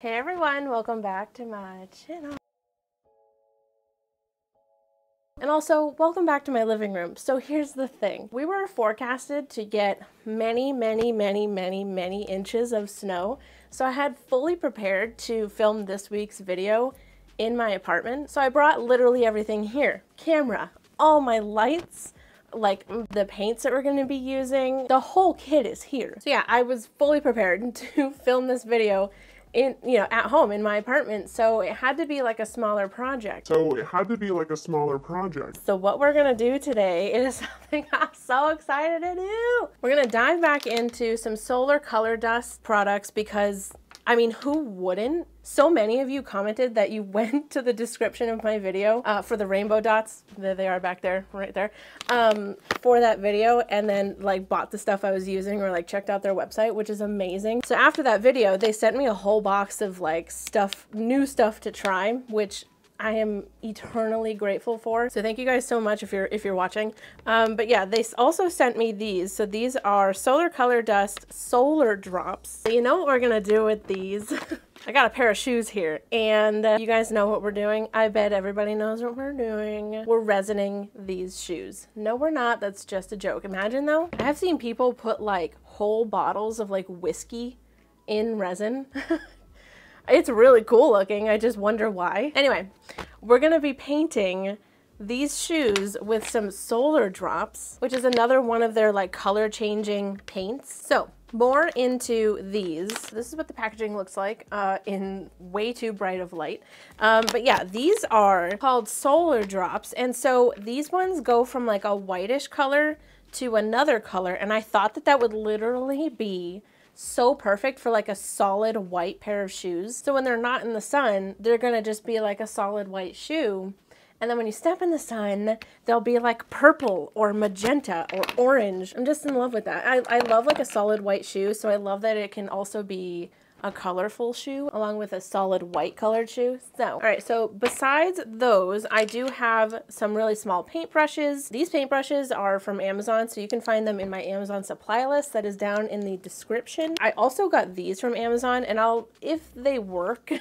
Hey everyone, welcome back to my channel. And also, welcome back to my living room. So here's the thing. We were forecasted to get many inches of snow. So I had fully prepared to film this week's video in my apartment. So I brought literally everything here. Camera, all my lights, like the paints that we're going to be using. The whole kit is here. So yeah, I was fully prepared to film this video at home in my apartment, so it had to be like a smaller project. So what we're gonna do today is something I'm so excited to do. We're gonna dive back into some solar color dust products because, I mean, who wouldn't? So many of you commented that you went to the description of my video for the rainbow dots. There they are back there, right there, for that video, and then like bought the stuff I was using or like checked out their website, which is amazing. So after that video, they sent me a whole box of like new stuff to try, which I am eternally grateful for. So thank you guys so much if you're watching. But yeah, they also sent me these. So these are Solar Color Dust Solar Drops. So you know what we're gonna do with these. I got a pair of shoes here, and you guys know what we're doing. I bet everybody knows what we're doing. We're resining these shoes. No, we're not. That's just a joke. Imagine though. I have seen people put like whole bottles of like whiskey in resin. It's really cool looking. I just wonder why. Anyway, we're gonna be painting these shoes with some Solar Drops, which is another one of their like color changing paints. So more into these. This is what the packaging looks like in way too bright of light. But yeah, these are called Solar Drops. And so these ones go from like a whitish color to another color. And I thought that that would literally be so perfect for like a solid white pair of shoes. So when they're not in the sun, they're gonna just be like a solid white shoe. And then when you step in the sun, they'll be like purple or magenta or orange. I'm just in love with that. I love like a solid white shoe, so I love that it can also be a colorful shoe along with a solid white colored shoe. So, all right, so besides those, I do have some really small paintbrushes. These paintbrushes are from Amazon, so you can find them in my Amazon supply list that is down in the description. I also got these from Amazon, and if they work,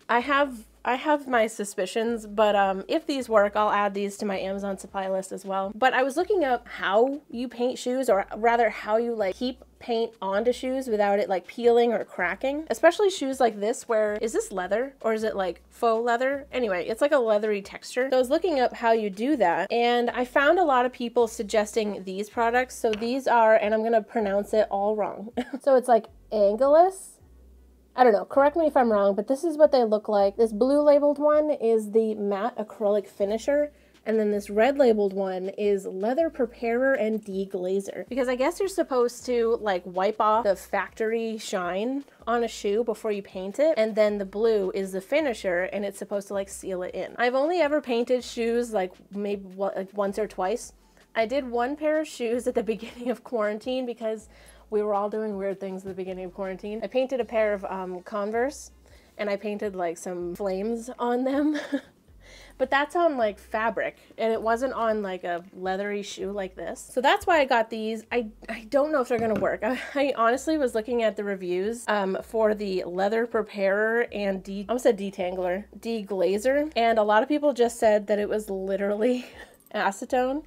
I have my suspicions, but if these work, I'll add these to my Amazon supply list as well. But I was looking up how you paint shoes, or rather how you like keep paint onto shoes without it like peeling or cracking, especially shoes like this where, is this leather or is it like faux leather? Anyway, it's like a leathery texture. So I was looking up how you do that, and I found a lot of people suggesting these products. So these are, and I'm gonna pronounce it all wrong. So it's like Angelus. I don't know, correct me if I'm wrong, but this is what they look like. This blue labeled one is the matte acrylic finisher, and then this red labeled one is leather preparer and deglazer. Because I guess you're supposed to like wipe off the factory shine on a shoe before you paint it, and then the blue is the finisher, and it's supposed to like seal it in. I've only ever painted shoes like maybe like once or twice. I did one pair of shoes at the beginning of quarantine because we were all doing weird things at the beginning of quarantine. I painted a pair of Converse, and I painted like some flames on them. But that's on like fabric, and it wasn't on like a leathery shoe like this. So that's why I got these. I don't know if they're gonna work. I honestly was looking at the reviews for the leather preparer and I almost said detangler, deglazer, and a lot of people just said that it was literally acetone,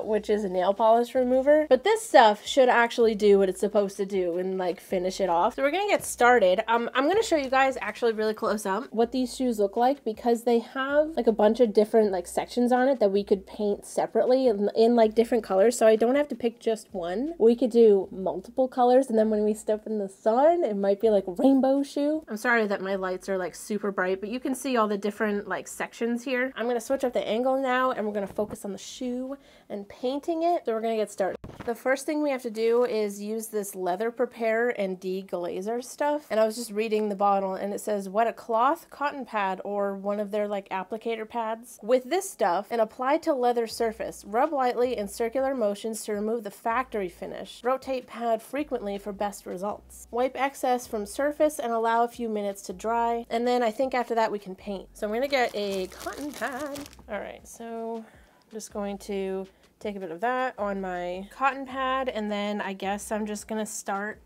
which is a nail polish remover. But this stuff should actually do what it's supposed to do and like finish it off. So we're gonna get started. I'm gonna show you guys actually really close up what these shoes look like, because they have like a bunch of different like sections on it that we could paint separately in like different colors. So I don't have to pick just one. We could do multiple colors, and then when we step in the sun, it might be like a rainbow shoe. I'm sorry that my lights are like super bright, but you can see all the different like sections here. I'm gonna switch up the angle now, and we're gonna focus on the shoe and painting it. So we're gonna get started. The first thing we have to do is use this leather preparer and deglazer stuff. And I was just reading the bottle, and it says wet a cloth, cotton pad, or one of their like applicator pads with this stuff and apply to leather surface. Rub lightly in circular motions to remove the factory finish. Rotate pad frequently for best results. Wipe excess from surface and allow a few minutes to dry. And then I think after that we can paint. So I'm gonna get a cotton pad. All right, so I'm just going to take a bit of that on my cotton pad, and then I guess I'm just gonna start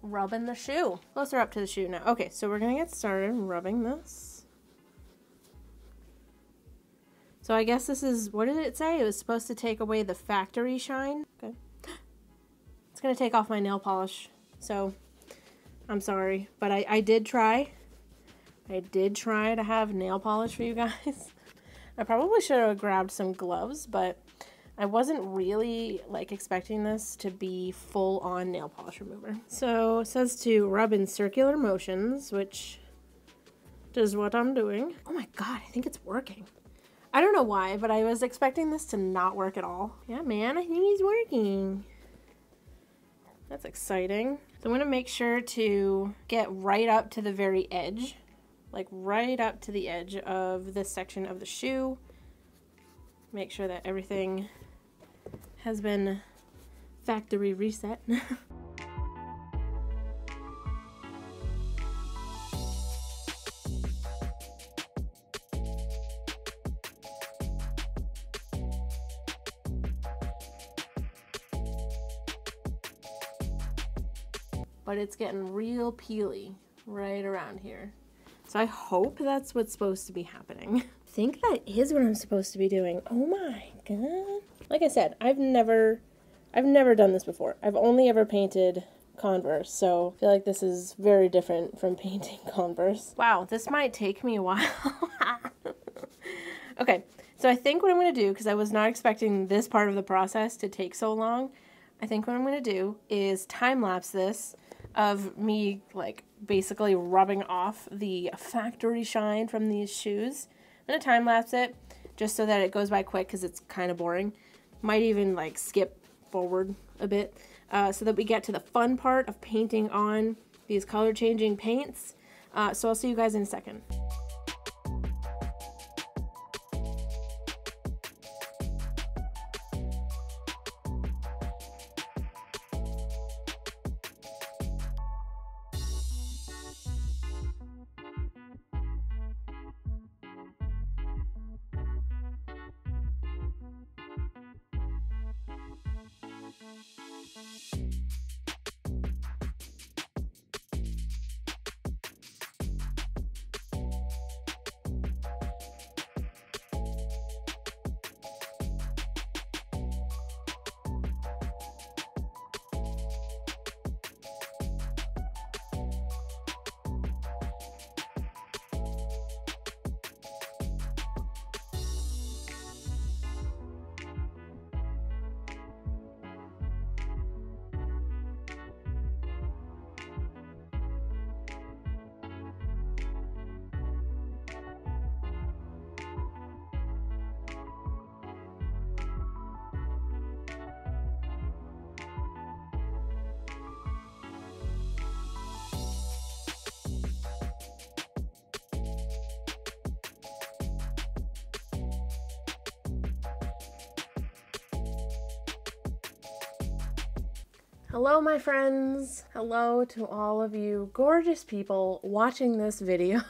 rubbing the shoe. Closer up to the shoe now. Okay, so we're gonna get started rubbing this. So I guess this is, what did it say? It was supposed to take away the factory shine. Okay. It's gonna take off my nail polish, so I'm sorry, but I did try. I did try to have nail polish for you guys. I probably should have grabbed some gloves, but I wasn't really like expecting this to be full on nail polish remover. So it says to rub in circular motions, which is what I'm doing. Oh my God, I think it's working. I don't know why, but I was expecting this to not work at all. Yeah, man, I think he's working. That's exciting. So I'm gonna make sure to get right up to the very edge, like right up to the edge of this section of the shoe. Make sure that everything has been factory reset. But it's getting real peely right around here. So I hope that's what's supposed to be happening. I think that is what I'm supposed to be doing. Oh my God. Like I said, I've never done this before. I've only ever painted Converse, so I feel like this is very different from painting Converse. Wow, this might take me a while. Okay, so I think what I'm gonna do, because I was not expecting this part of the process to take so long, I think what I'm gonna do is time-lapse this of me like basically rubbing off the factory shine from these shoes. I'm gonna time lapse it just so that it goes by quick because it's kind of boring. Might even like skip forward a bit so that we get to the fun part of painting on these color changing paints. So I'll see you guys in a second. Hello, my friends. Hello to all of you gorgeous people watching this video.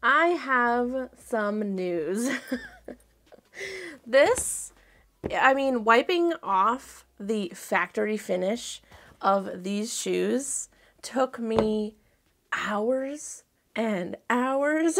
I have some news. Wiping off the factory finish of these shoes took me hours and hours.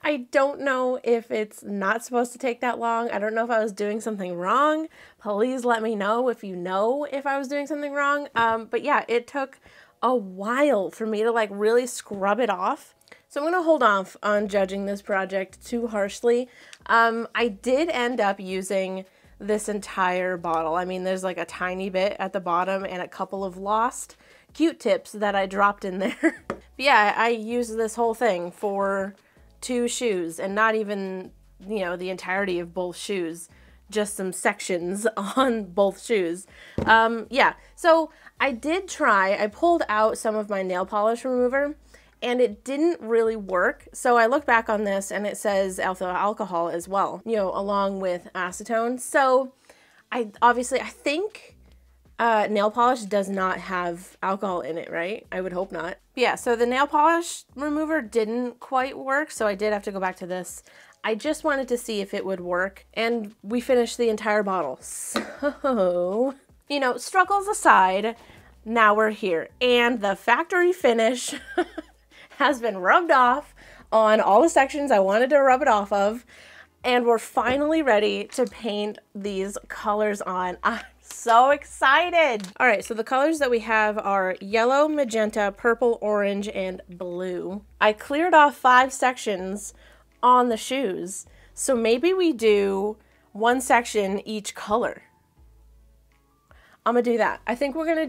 I don't know if it's not supposed to take that long. I don't know if I was doing something wrong. Please let me know if you know if I was doing something wrong. But yeah, it took a while for me to like really scrub it off. So I'm going to hold off on judging this project too harshly. I did end up using this entire bottle. I mean, there's like a tiny bit at the bottom and a couple of lost Q-tips that I dropped in there. But yeah, I used this whole thing for 2 shoes, and not even, you know, the entirety of both shoes, just some sections on both shoes. Yeah, so I did try, I pulled out some of my nail polish remover, and it didn't really work. So I looked back on this and it says ethyl alcohol as well, you know, along with acetone. So I think nail polish does not have alcohol in it, right? I would hope not. Yeah, so the nail polish remover didn't quite work, so I did have to go back to this. I just wanted to see if it would work, and we finished the entire bottle. So, you know, struggles aside, now we're here. And the factory finish has been rubbed off on all the sections I wanted to rub it off of. And we're finally ready to paint these colors on. I'm so excited. All right, so the colors that we have are yellow, magenta, purple, orange, and blue. I cleared off 5 sections on the shoes. So maybe we do 1 section each color. I'm gonna do that. I think we're gonna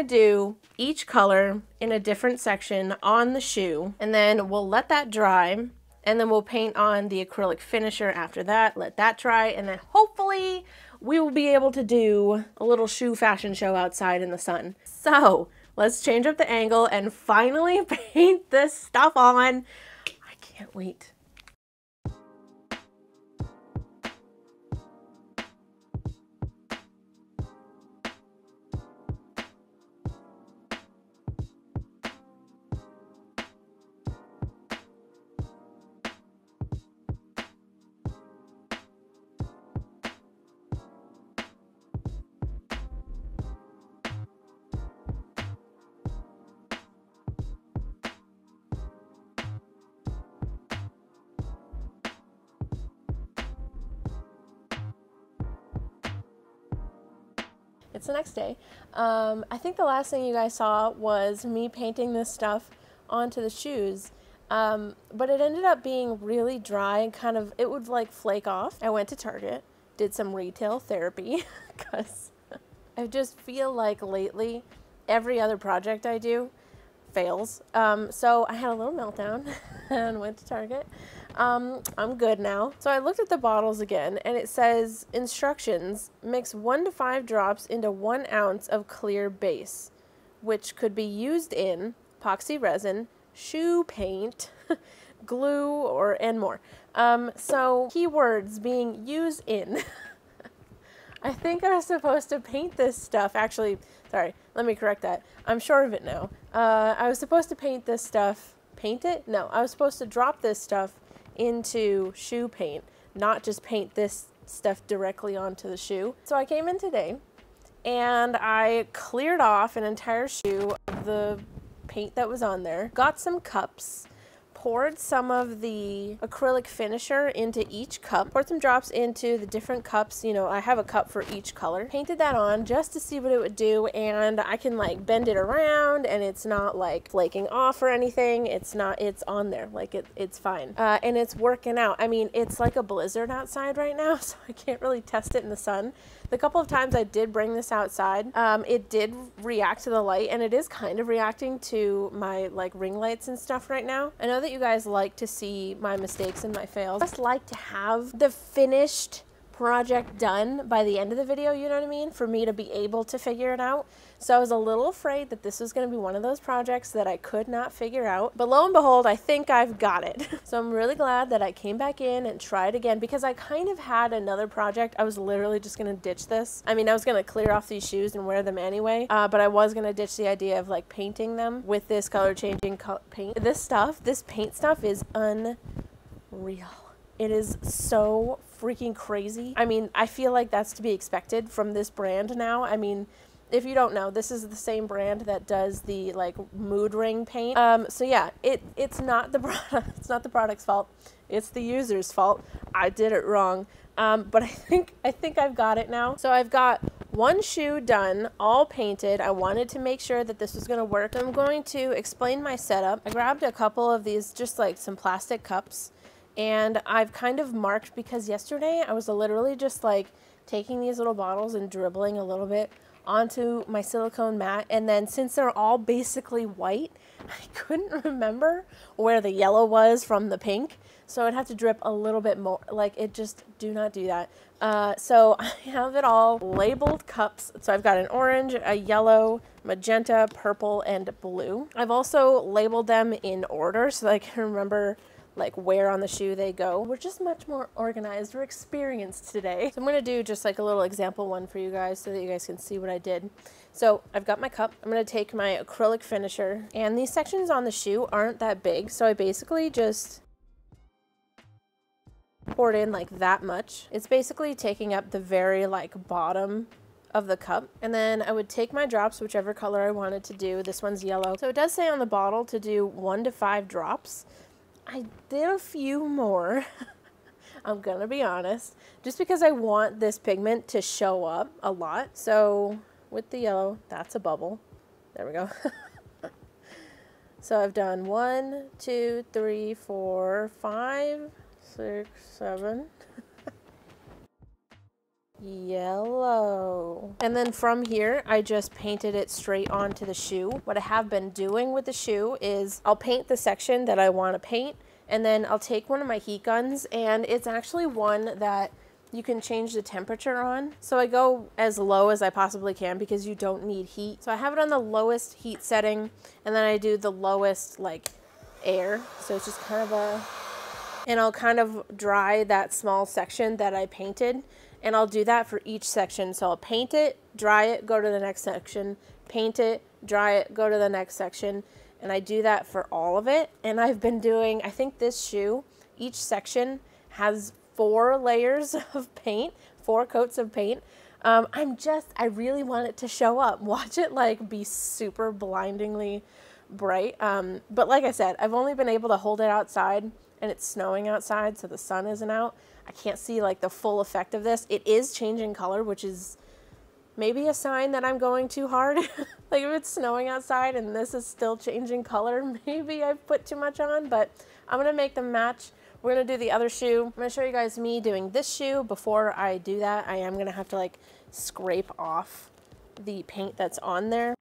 do each color in a different section on the shoe, and then we'll let that dry, and then we'll paint on the acrylic finisher after that, let that dry, and then hopefully we will be able to do a little shoe fashion show outside in the sun. So let's change up the angle and finally paint this stuff on. I can't wait. It's the next day. I think the last thing you guys saw was me painting this stuff onto the shoes, but it ended up being really dry and kind of, it would like flake off. I went to Target, did some retail therapy, because I just feel like lately every other project I do fails. So I had a little meltdown and went to Target. I'm good now. So I looked at the bottles again, and it says instructions: mix 1 to 5 drops into 1 ounce of clear base, which could be used in epoxy resin, shoe paint, glue, and more. So keywords being used in. I think I was supposed to paint this stuff. Actually, sorry, let me correct that. I'm sure of it now. I was supposed to paint this stuff. Paint it? No, I was supposed to drop this stuff into shoe paint, not just paint this stuff directly onto the shoe. So I came in today and I cleared off an entire shoe of the paint that was on there, got some cups, poured some of the acrylic finisher into each cup, poured some drops into the different cups. You know, I have a cup for each color. Painted that on just to see what it would do, and I can like bend it around and it's not like flaking off or anything. It's on there, like it's fine. And it's working out. I mean, it's like a blizzard outside right now, so I can't really test it in the sun. The couple of times I did bring this outside, it did react to the light, and it is kind of reacting to my like ring lights and stuff right now. I know that you guys like to see my mistakes and my fails. I just like to have the finished project done by the end of the video, you know what I mean? For me to be able to figure it out. So I was a little afraid that this was going to be one of those projects that I could not figure out. But lo and behold, I think I've got it. So I'm really glad that I came back in and tried again, because I kind of had another project. I was literally just going to ditch this. I mean, I was going to clear off these shoes and wear them anyway. But I was going to ditch the idea of like painting them with this color changing paint. This paint stuff is unreal. It is so freaking crazy. I mean, I feel like that's to be expected from this brand now. I mean, if you don't know, this is the same brand that does the like mood ring paint. So yeah, it's not the product. It's not the product's fault. It's the user's fault. I did it wrong. But I think I've got it now. So I've got one shoe done, all painted. I wanted to make sure that this was going to work. I'm going to explain my setup. I grabbed a couple of these, just like some plastic cups, and I've kind of marked, because yesterday I was literally just like taking these little bottles and dribbling a little bit onto my silicone mat, and then since they're all basically white, I couldn't remember where the yellow was from the pink, so I'd have to drip a little bit more. Like, it just, do not do that. So I have it all labeled cups. So I've got an orange, a yellow, magenta, purple, and blue. I've also labeled them in order so that I can remember like where on the shoe they go. We're just much more organized. We're experienced today. So I'm gonna do just like a little example one for you guys so that you guys can see what I did. So I've got my cup. I'm gonna take my acrylic finisher, and these sections on the shoe aren't that big, so I basically just poured in like that much. It's basically taking up the very like bottom of the cup, and then I would take my drops, whichever color I wanted to do. This one's yellow. So it does say on the bottle to do 1 to 5 drops. I did a few more. I'm gonna be honest, just because I want this pigment to show up a lot. So with the yellow, that's a bubble. There we go. So I've done 1, 2, 3, 4, 5, 6, 7. Yellow. And then from here, I just painted it straight onto the shoe. What I have been doing with the shoe is I'll paint the section that I want to paint, and then I'll take one of my heat guns, and it's actually one that you can change the temperature on. So I go as low as I possibly can because you don't need heat. So I have it on the lowest heat setting, and then I do the lowest like air. So it's just kind of and I'll kind of dry that small section that I painted. And I'll do that for each section. So I'll paint it, dry it, go to the next section, paint it, dry it, go to the next section. And I do that for all of it. And I've been doing, I think this shoe, each section has 4 layers of paint, 4 coats of paint. I really want it to show up. Watch it like be super blindingly bright. But like I said, I've only been able to hold it outside, and it's snowing outside, so the sun isn't out. I can't see like the full effect of this. It is changing color, which is maybe a sign that I'm going too hard. Like if it's snowing outside and this is still changing color, maybe I've put too much on, but I'm gonna make them match. We're gonna do the other shoe. I'm gonna show you guys me doing this shoe. Before I do that, I am gonna have to like scrape off the paint that's on there.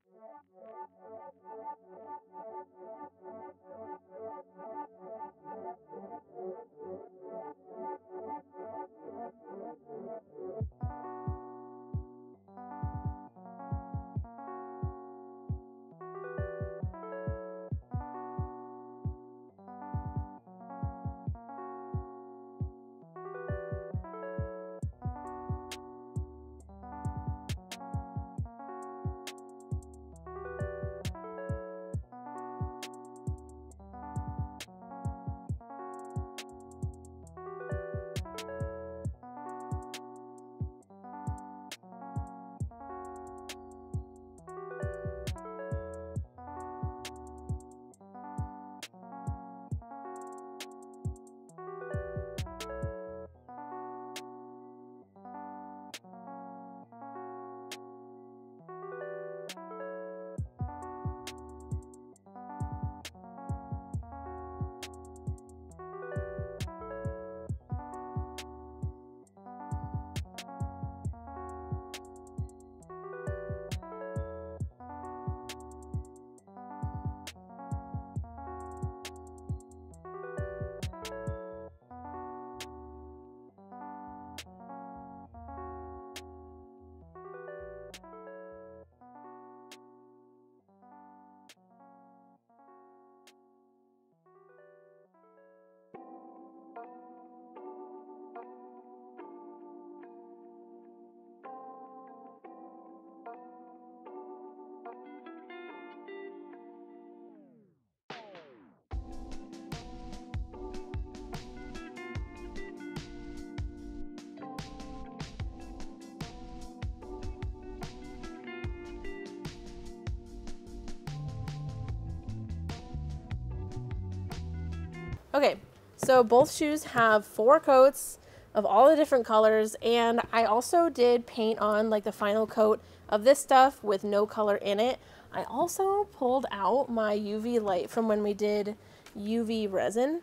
Okay, so both shoes have 4 coats of all the different colors, and I also did paint on like the final coat of this stuff with no color in it. I also pulled out my UV light from when we did UV resin,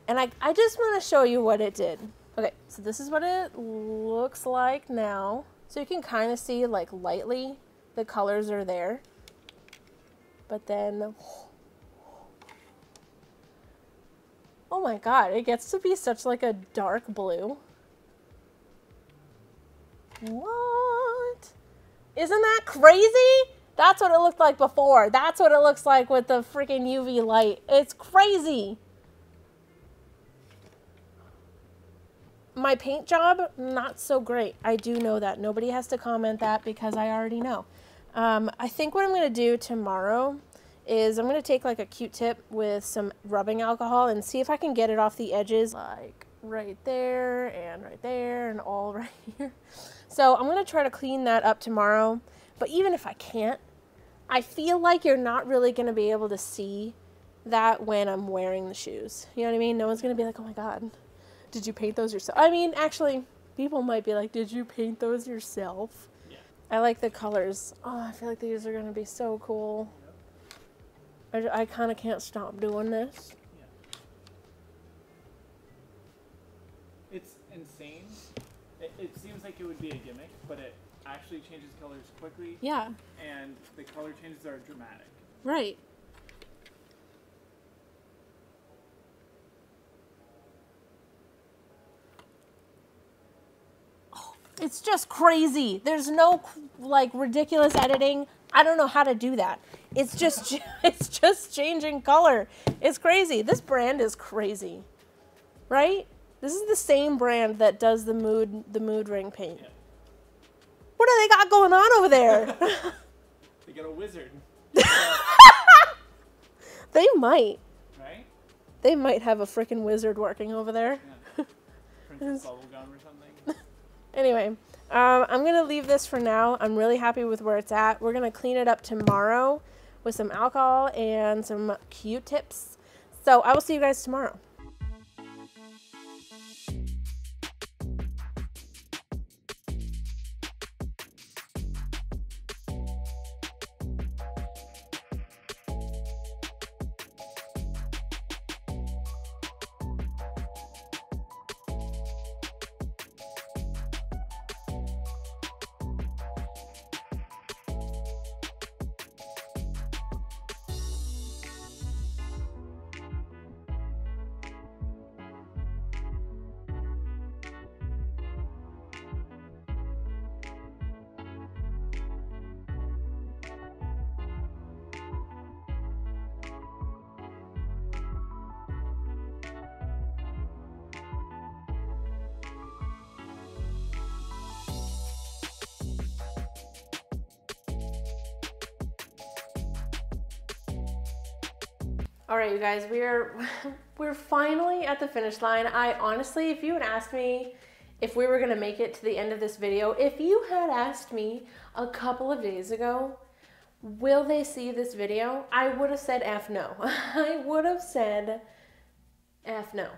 and I just want to show you what it did. Okay, so this is what it looks like now. So you can kind of see like lightly the colors are there, but then oh my god, it gets to be such like a dark blue. What? Isn't that crazy? That's what it looked like before. That's what it looks like with the freaking UV light. It's crazy. My paint job, not so great. I do know that. Nobody has to comment that because I already know. I think what I'm going to do tomorrow is I'm going to take like a Q-tip with some rubbing alcohol and see if I can get it off the edges like right there and all right here. So I'm going to try to clean that up tomorrow. But even if I can't, I feel like you're not really going to be able to see that when I'm wearing the shoes. You know what I mean? No one's going to be like, oh my God, did you paint those yourself? I mean, actually, people might be like, did you paint those yourself? Yeah. I like the colors. Oh, I feel like these are going to be so cool. Yep. I kind of can't stop doing this. Yeah. It's insane. It seems like it would be a gimmick, but it actually changes colors quickly. Yeah. And the color changes are dramatic. Right. It's just crazy. There's no like ridiculous editing. I don't know how to do that. It's just changing color. It's crazy. This brand is crazy. Right? This is the same brand that does the mood ring paint. Yeah. What do they got going on over there? They got a wizard. They might. Right? They might have a freaking wizard working over there. Yeah. Princess Bubblegum or something. Anyway, I'm going to leave this for now. I'm really happy with where it's at. We're going to clean it up tomorrow with some alcohol and some Q-tips. So I will see you guys tomorrow. All right, you guys, we're finally at the finish line. I honestly, if you had asked me if we were gonna make it to the end of this video, if you had asked me a couple of days ago, will they see this video? I would have said F no. I would have said F no.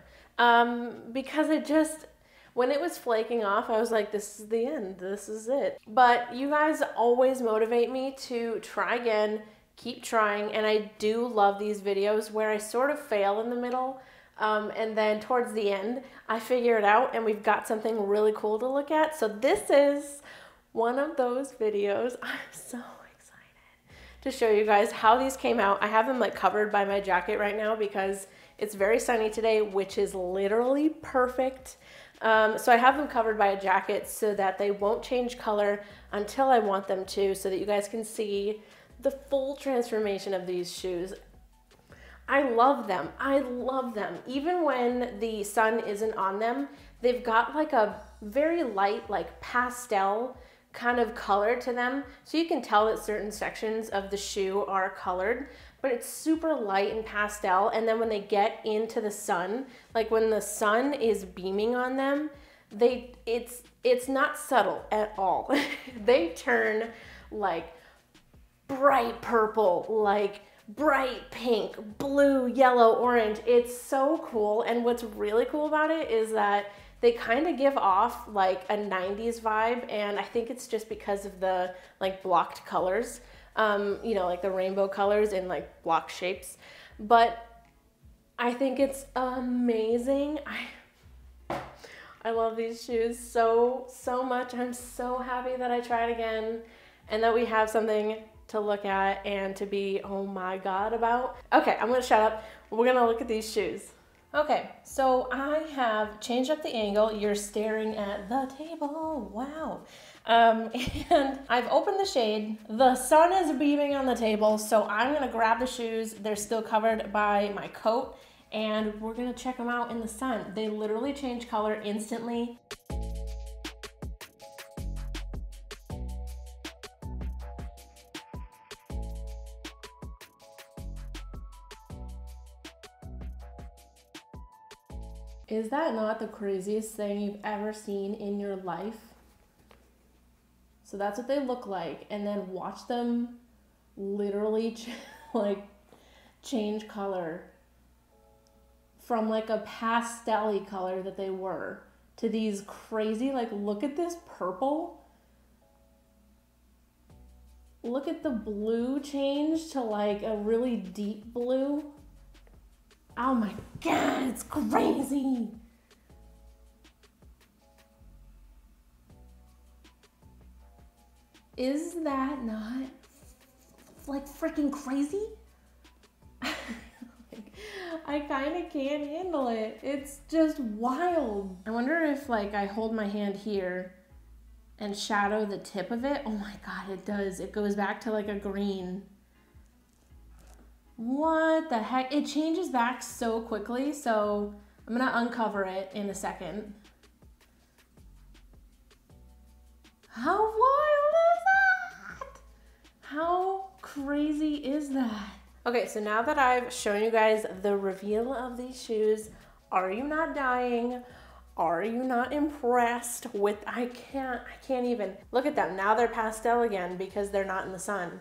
Because it just, when it was flaking off, I was like, this is the end, this is it. But you guys always motivate me to try again, keep trying, and I do love these videos where I sort of fail in the middle, and then towards the end, I figure it out and we've got something really cool to look at. So this is one of those videos. I'm so excited to show you guys how these came out. I have them like covered by my jacket right now because it's very sunny today, which is literally perfect. So I have them covered by a jacket so that they won't change color until I want them to, so that you guys can see the full transformation of these shoes. I love them. I love them. Even when the sun isn't on them, they've got like a very light, like pastel kind of color to them. So you can tell that certain sections of the shoe are colored, but it's super light and pastel. And then when they get into the sun, like when the sun is beaming on them, it's not subtle at all. They turn like bright purple, like bright pink, blue, yellow, orange. It's so cool. And what's really cool about it is that they kind of give off like a 90s vibe, and I think it's just because of the like blocked colors, you know, like the rainbow colors in like block shapes. But I think it's amazing. I love these shoes so much. I'm so happy that I tried again and that we have something to look at and to be, oh my God, about. Okay, I'm gonna shut up. We're gonna look at these shoes. Okay, so I have changed up the angle. You're staring at the table, wow. And I've opened the shade. The sun is beaming on the table, so I'm gonna grab the shoes. They're still covered by my coat, and we're gonna check them out in the sun. They literally change color instantly. Is that not the craziest thing you've ever seen in your life? So that's what they look like, and then watch them literally like change color from like a pastel-y color that they were to these crazy, like, look at this purple. Look at the blue change to like a really deep blue. Oh my God, it's crazy. Is that not like freaking crazy? Like, I kind of can't handle it. It's just wild. I wonder if like I hold my hand here and shadow the tip of it. Oh my God, it does. It goes back to like a green. What the heck? It changes back so quickly. So I'm gonna uncover it in a second. How wild is that? How crazy is that? Okay, so now that I've shown you guys the reveal of these shoes, are you not dying? Are you not impressed with, I can't even, look at them. Now they're pastel again because they're not in the sun.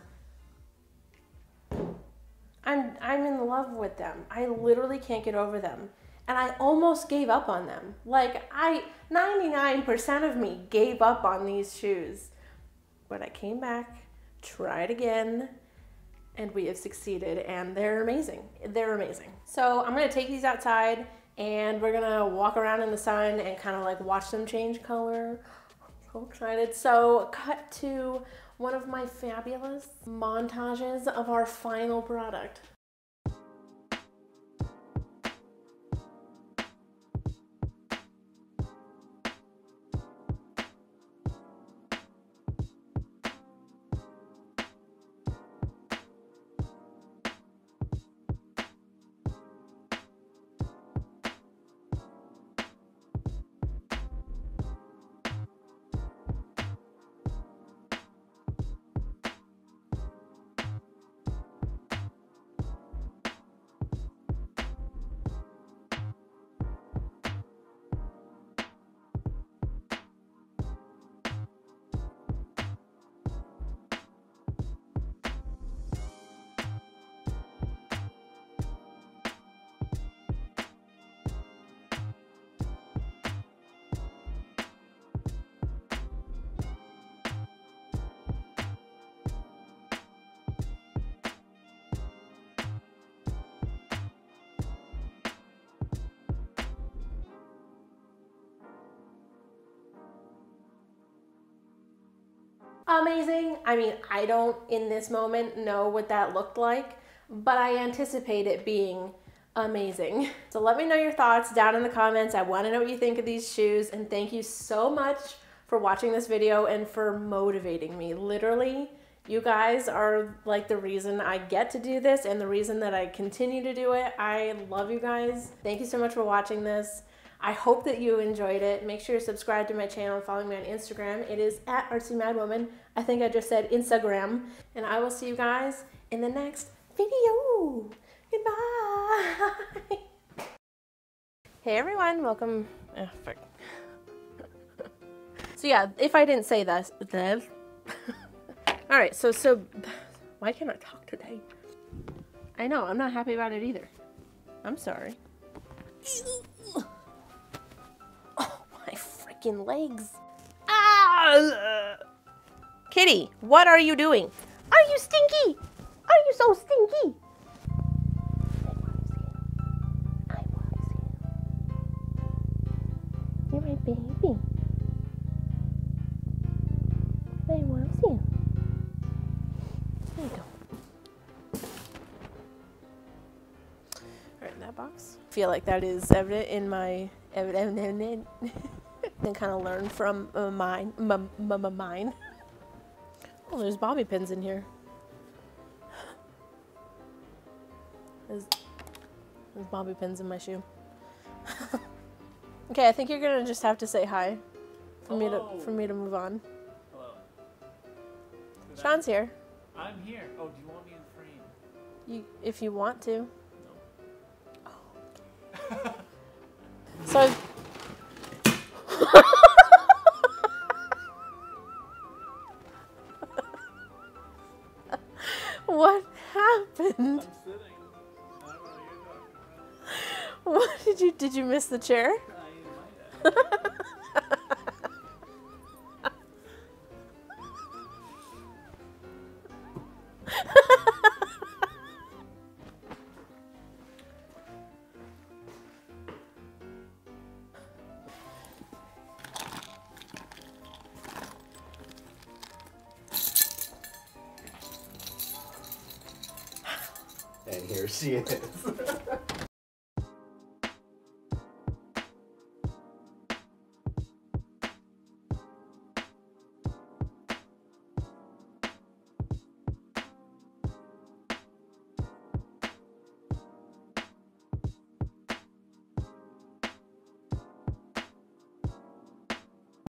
I'm in love with them. I literally can't get over them. And I almost gave up on them. Like 99% of me gave up on these shoes. But I came back, tried again, and we have succeeded, and they're amazing. They're amazing. So I'm gonna take these outside and we're gonna walk around in the sun and kind of like watch them change color. I'm so excited. So cut to one of my fabulous montages of our final product. Amazing. I mean, I don't in this moment know what that looked like, but I anticipate it being amazing. So let me know your thoughts down in the comments. I want to know what you think of these shoes, and thank you so much for watching this video and for motivating me. Literally, you guys are like the reason I get to do this and the reason that I continue to do it. I love you guys. Thank you so much for watching this. I hope that you enjoyed it. Make sure to subscribe to my channel and follow me on Instagram. It is at Artsymadwoman. I think I just said Instagram. And I will see you guys in the next video. Goodbye. Hey everyone, welcome. Oh, fuck. So yeah, if I didn't say this. All right, so why can't I talk today? I know, I'm not happy about it either. I'm sorry. Legs. Ah! Kitty, what are you doing? Are you stinky? Are you so stinky? I want to see you. You're my baby. I want to see you. There you go. Alright, that box. I feel like that is evident in my evident. And kind of learn from mine. Oh, there's bobby pins in here. There's bobby pins in my shoe. Okay, I think you're gonna just have to say hi for me to move on. Hello. Sean's here. I'm here. Oh, do you want me in frame? If you want to. No. Oh, okay. So I... What happened? I'm sitting. I don't know what you're talking about. What did you miss the chair? I might have. And here she is.